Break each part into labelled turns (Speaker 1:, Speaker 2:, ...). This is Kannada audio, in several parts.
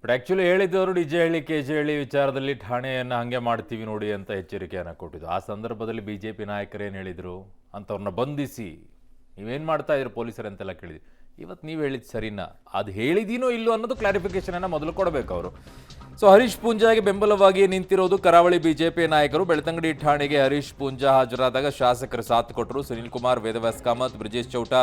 Speaker 1: ಬಟ್ ಆ್ಯಕ್ಚುಲಿ ಹೇಳಿದ್ದವರು ಡಿಜೆ ಹೇಳಿ ಕೆಜೆ ಹೇಳಿ ವಿಚಾರದಲ್ಲಿ ಠಾಣೆಯನ್ನು ಹಾಗೆ ಮಾಡ್ತೀವಿ ನೋಡಿ ಅಂತ ಎಚ್ಚರಿಕೆಯನ್ನು ಕೊಟ್ಟಿದ್ದು. ಆ ಸಂದರ್ಭದಲ್ಲಿ ಬಿ ಜೆ ಪಿ ನಾಯಕರೇನು ಹೇಳಿದರು, ಅಂಥವ್ರನ್ನ ಬಂಧಿಸಿ ನೀವೇನು ಮಾಡ್ತಾ ಇದ್ರು ಪೊಲೀಸರು ಅಂತೆಲ್ಲ ಕೇಳಿದ್ವಿ. ಇವತ್ತು ನೀವು ಹೇಳಿದ್ದು ಸರಿನಾ, ಅದು ಹೇಳಿದೀನೋ ಇಲ್ಲೋ ಅನ್ನೋದು ಕ್ಲಾರಿಫಿಕೇಶನನ್ನು ಮೊದಲು ಕೊಡಬೇಕು ಅವರು. ಸೊ ಹರೀಶ್ ಪೂಂಜಾಗೆ ಬೆಂಬಲವಾಗಿ ನಿಂತಿರೋದು ಕರಾವಳಿ ಬಿಜೆಪಿ ನಾಯಕರು. ಬೆಳ್ತಂಗಡಿ ಠಾಣೆಗೆ ಹರೀಶ್ ಪೂಂಜಾ ಹಾಜರಾದಾಗ ಶಾಸಕರು ಸಾಥ್ ಕೊಟ್ಟರು. ಸುನೀಲ್ ಕುಮಾರ್, ವೇದವ್ಯಾಸ್ ಕಾಮತ್, ಬ್ರಿಜೇಶ್ ಚೌಟ,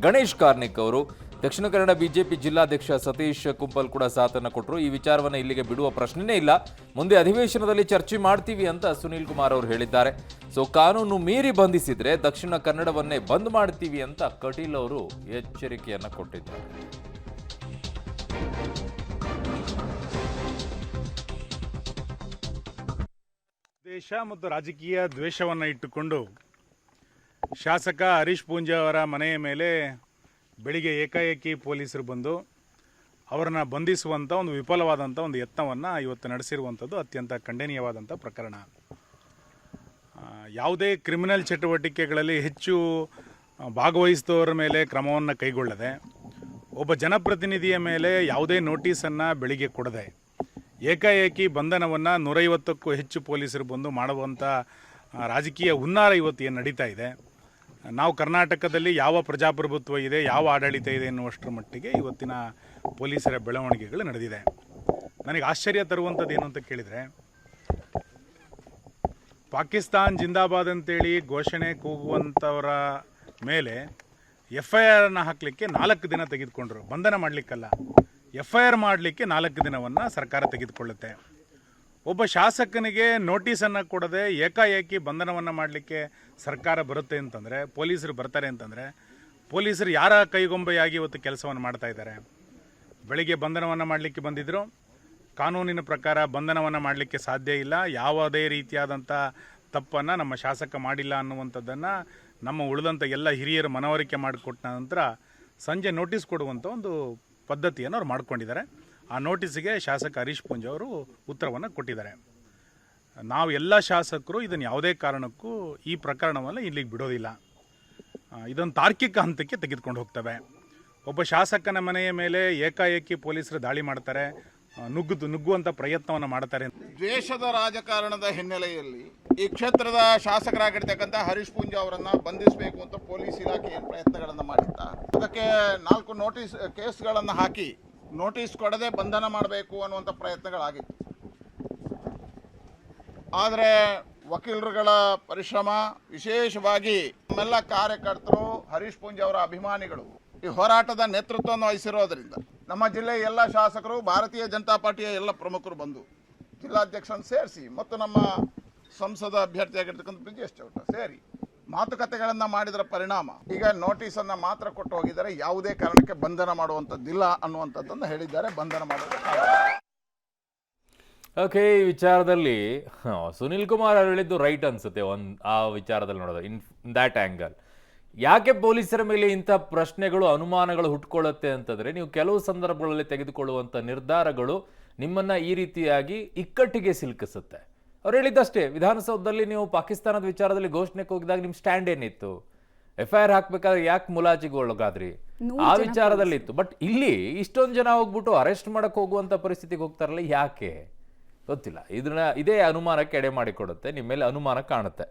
Speaker 1: ಗಣೇಶ್ ಕಾರ್ನಿಕ್ ಅವರು. ದಕ್ಷಿಣ ಕನ್ನಡ ಬಿಜೆಪಿ ಜಿಲ್ಲಾಧ್ಯಕ್ಷ ಸತೀಶ್ ಕುಂಪಲ್ ಕೂಡ ಸಾಥನ್ನು ಕೊಟ್ಟರು. ಈ ವಿಚಾರವನ್ನು ಇಲ್ಲಿಗೆ ಬಿಡುವ ಪ್ರಶ್ನೆನೇ ಇಲ್ಲ, ಮುಂದೆ ಅಧಿವೇಶನದಲ್ಲಿ ಚರ್ಚೆ ಮಾಡ್ತೀವಿ ಅಂತ ಸುನೀಲ್ ಕುಮಾರ್ ಅವರು ಹೇಳಿದ್ದಾರೆ. ಸೊ ಕಾನೂನು ಮೀರಿ ಬಂಧಿಸಿದ್ರೆ ದಕ್ಷಿಣ ಕನ್ನಡವನ್ನೇ ಬಂದ್ ಮಾಡ್ತೀವಿ ಅಂತ ಕಟೀಲ್ ಅವರು ಎಚ್ಚರಿಕೆಯನ್ನು ಕೊಟ್ಟಿದ್ದಾರೆ.
Speaker 2: ದೇಶ ಮತ್ತು ರಾಜಕೀಯ ದ್ವೇಷವನ್ನು ಇಟ್ಟುಕೊಂಡು ಶಾಸಕ ಹರೀಶ್ ಪೂಂಜಾ ಅವರ ಮನೆಯ ಮೇಲೆ ಬೆಳಿಗ್ಗೆ ಏಕಾಏಕಿ ಪೊಲೀಸರು ಬಂದು ಅವರನ್ನು ಬಂಧಿಸುವಂಥ ಒಂದು ವಿಫಲವಾದಂಥ ಒಂದು ಯತ್ನವನ್ನು ಇವತ್ತು ನಡೆಸಿರುವಂಥದ್ದು ಅತ್ಯಂತ ಖಂಡನೀಯವಾದಂಥ ಪ್ರಕರಣ. ಯಾವುದೇ ಕ್ರಿಮಿನಲ್ ಚಟುವಟಿಕೆಗಳಲ್ಲಿ ಹೆಚ್ಚು ಭಾಗವಹಿಸಿದವರ ಮೇಲೆ ಕ್ರಮವನ್ನು ಕೈಗೊಳ್ಳದೆ, ಒಬ್ಬ ಜನಪ್ರತಿನಿಧಿಯ ಮೇಲೆ ಯಾವುದೇ ನೋಟಿಸನ್ನು ಬೆಳಿಗ್ಗೆ ಕೊಡದೆ ಏಕಾಏಕಿ ಬಂಧನವನ್ನು 150ಕ್ಕೂ ಹೆಚ್ಚು ಪೊಲೀಸರು ಬಂದು ಮಾಡುವಂಥ ರಾಜಕೀಯ ಹುನ್ನಾರ ಇವತ್ತು ಏನು ನಡೀತಾ ಇದೆ. ನಾವು ಕರ್ನಾಟಕದಲ್ಲಿ ಯಾವ ಪ್ರಜಾಪ್ರಭುತ್ವ ಇದೆ, ಯಾವ ಆಡಳಿತ ಇದೆ ಎನ್ನುವಷ್ಟರ ಮಟ್ಟಿಗೆ ಇವತ್ತಿನ ಪೊಲೀಸರ ಬೆಳವಣಿಗೆಗಳು ನಡೆದಿದೆ. ನನಗೆ ಆಶ್ಚರ್ಯ ತರುವಂಥದ್ದು ಏನು ಅಂತ ಕೇಳಿದರೆ, ಪಾಕಿಸ್ತಾನ್ ಜಿಂದಾಬಾದ್ ಅಂತೇಳಿ ಘೋಷಣೆ ಕೂಗುವಂಥವರ ಮೇಲೆ FIR ಹಾಕಲಿಕ್ಕೆ 4 ದಿನ ತೆಗೆದುಕೊಂಡ್ರು. ಬಂಧನ ಮಾಡಲಿಕ್ಕಲ್ಲ, FIR ಮಾಡಲಿಕ್ಕೆ 4 ದಿನವನ್ನು ಸರ್ಕಾರ ತೆಗೆದುಕೊಳ್ಳುತ್ತೆ. ಒಬ್ಬ ಶಾಸಕನಿಗೆ ನೋಟಿಸನ್ನು ಕೊಡದೆ ಏಕಾಏಕಿ ಬಂಧನವನ್ನು ಮಾಡಲಿಕ್ಕೆ ಸರ್ಕಾರ ಬರುತ್ತೆ ಅಂತಂದರೆ, ಪೊಲೀಸರು ಬರ್ತಾರೆ ಅಂತಂದರೆ, ಪೊಲೀಸರು ಯಾರ ಕೈಗೊಂಬೆಯಾಗಿ ಇವತ್ತು ಕೆಲಸವನ್ನು ಮಾಡ್ತಾ ಇದ್ದಾರೆ? ಬೆಳಿಗ್ಗೆ ಬಂಧನವನ್ನು ಮಾಡಲಿಕ್ಕೆ ಬಂದಿದ್ದರು, ಕಾನೂನಿನ ಪ್ರಕಾರ ಬಂಧನವನ್ನು ಮಾಡಲಿಕ್ಕೆ ಸಾಧ್ಯ ಇಲ್ಲ. ಯಾವುದೇ ರೀತಿಯಾದಂಥ ತಪ್ಪನ್ನು ನಮ್ಮ ಶಾಸಕ ಮಾಡಿಲ್ಲ ಅನ್ನುವಂಥದ್ದನ್ನು ನಮ್ಮ ಉಳಿದಂಥ ಎಲ್ಲ ಹಿರಿಯರು ಮನವರಿಕೆ ಮಾಡಿಕೊಟ್ಟ ನಂತರ ಸಂಜೆ ನೋಟಿಸ್ ಕೊಡುವಂಥ ಒಂದು ಪದ್ಧತಿಯನ್ನು ಅವ್ರು ಮಾಡ್ಕೊಂಡಿದ್ದಾರೆ. ಆ ನೋಟಿಸಿಗೆ ಶಾಸಕ ಹರೀಶ್ ಪೂಂಜಾ ಅವರು ಉತ್ತರವನ್ನು ಕೊಟ್ಟಿದ್ದಾರೆ. ನಾವು ಎಲ್ಲ ಶಾಸಕರು ಇದನ್ನು ಯಾವುದೇ ಕಾರಣಕ್ಕೂ ಈ ಪ್ರಕರಣವನ್ನು ಇಲ್ಲಿಗೆ ಬಿಡೋದಿಲ್ಲ, ಇದೊಂದು ತಾರ್ಕಿಕ ಹಂತಕ್ಕೆ ತೆಗೆದುಕೊಂಡು ಹೋಗ್ತವೆ. ಒಬ್ಬ ಶಾಸಕನ ಮನೆಯ ಮೇಲೆ ಏಕಾಏಕಿ ಪೊಲೀಸರು ದಾಳಿ ಮಾಡ್ತಾರೆ, ನುಗ್ಗುವಂಥ ಪ್ರಯತ್ನವನ್ನು ಮಾಡ್ತಾರೆ.
Speaker 3: ದ್ವೇಷದ ರಾಜಕಾರಣದ ಹಿನ್ನೆಲೆಯಲ್ಲಿ ಈ ಕ್ಷೇತ್ರದ ಶಾಸಕರಾಗಿರ್ತಕ್ಕಂಥ ಹರೀಶ್ ಪೂಂಜಾ ಅವರನ್ನು ಬಂಧಿಸಬೇಕು ಅಂತ ಪೊಲೀಸ್ ಇಲಾಖೆ ಏನು ಪ್ರಯತ್ನಗಳನ್ನು ಮಾಡಿತ್ತ, ಅದಕ್ಕೆ 4 ಕೇಸ್ಗಳನ್ನು ಹಾಕಿ ನೋಟಿಸ್ ಕೊಡದೆ ಬಂಧನ ಮಾಡಬೇಕು ಅನ್ನುವಂಥ ಪ್ರಯತ್ನಗಳಾಗಿತ್ತು. ಆದರೆ ವಕೀಲರುಗಳ ಪರಿಶ್ರಮ, ವಿಶೇಷವಾಗಿ ನಮ್ಮೆಲ್ಲ ಕಾರ್ಯಕರ್ತರು, ಹರೀಶ್ ಪೂಂಜಾ ಅವರ ಅಭಿಮಾನಿಗಳು ಈ ಹೋರಾಟದ ನೇತೃತ್ವವನ್ನು ವಹಿಸಿರೋದರಿಂದ ನಮ್ಮ ಜಿಲ್ಲೆಯ ಎಲ್ಲ ಶಾಸಕರು, ಭಾರತೀಯ ಜನತಾ ಪಾರ್ಟಿಯ ಎಲ್ಲ ಪ್ರಮುಖರು ಬಂದು ಜಿಲ್ಲಾಧ್ಯಕ್ಷರನ್ನು ಸೇರಿಸಿ ಮತ್ತು ನಮ್ಮ ಸಂಸದ ಅಭ್ಯರ್ಥಿಯಾಗಿರ್ತಕ್ಕಂಥ ಬ್ರಿಜೇಶ್ ಚೌಟ ಸೇರಿ ಮಾತುಕತೆಗಳನ್ನು ಮಾಡಿದರ ಪರಿಣಾಮ ಈಗ ನೋಟಿಸನ್ನು ಮಾತ್ರ ಕೊಟ್ಟು ಹೋಗಿದ್ದಾರೆ. ಯಾವುದೇ ಕಾರಣಕ್ಕೆ ಬಂಧನ ಮಾಡುವಂಥದ್ದಿಲ್ಲ ಅನ್ನುವಂಥದ್ದನ್ನು ಹೇಳಿದ್ದಾರೆ. ಬಂಧನ ಮಾಡೋದು
Speaker 1: ಓಕೆ. ಈ ವಿಚಾರದಲ್ಲಿ ಸುನಿಲ್ ಕುಮಾರ್ ಅವರು ಹೇಳಿದ್ದು ರೈಟ್ ಅನ್ಸುತ್ತೆ. ಆ ವಿಚಾರದಲ್ಲಿ ನೋಡೋದು ಇನ್ ದ್ಯಾಟ್ ಆ್ಯಂಗಲ್, ಯಾಕೆ ಪೊಲೀಸರ ಮೇಲೆ ಇಂಥ ಪ್ರಶ್ನೆಗಳು, ಅನುಮಾನಗಳು ಹುಟ್ಕೊಳ್ಳುತ್ತೆ ಅಂತಂದರೆ, ನೀವು ಕೆಲವು ಸಂದರ್ಭಗಳಲ್ಲಿ ತೆಗೆದುಕೊಳ್ಳುವಂಥ ನಿರ್ಧಾರಗಳು ನಿಮ್ಮನ್ನು ಈ ರೀತಿಯಾಗಿ ಇಕ್ಕಟ್ಟಿಗೆ ಸಿಲುಕಿಸುತ್ತೆ. ಅವ್ರು ಹೇಳಿದ್ದಷ್ಟೇ, ವಿಧಾನಸೌಧದಲ್ಲಿ ನೀವು ಪಾಕಿಸ್ತಾನದ ವಿಚಾರದಲ್ಲಿ ಘೋಷಣೆಗೆ ಹೋಗಿದಾಗ ನಿಮ್ಮ ಸ್ಟ್ಯಾಂಡ್ ಏನಿತ್ತು? FIR ಹಾಕ್ಬೇಕಾದ್ರೆ ಯಾಕೆ ಮುಲಾಜಿಗೆ ಒಳಗಾದ್ರಿ? ಆ ವಿಚಾರದಲ್ಲಿ ಇತ್ತು. ಬಟ್ ಇಲ್ಲಿ ಇಷ್ಟೊಂದು ಜನ ಹೋಗ್ಬಿಟ್ಟು ಅರೆಸ್ಟ್ ಮಾಡಕ್ಕೆ ಹೋಗುವಂಥ ಪರಿಸ್ಥಿತಿಗೆ ಹೋಗ್ತಾರಲ್ಲ, ಯಾಕೆ ಗೊತ್ತಿಲ್ಲ. ಇದೇ ಅನುಮಾನಕ್ಕೆ ಎಡೆ ಮಾಡಿಕೊಡುತ್ತೆ, ನಿಮ್ಮ ಮೇಲೆ ಅನುಮಾನ ಕಾಣುತ್ತೆ.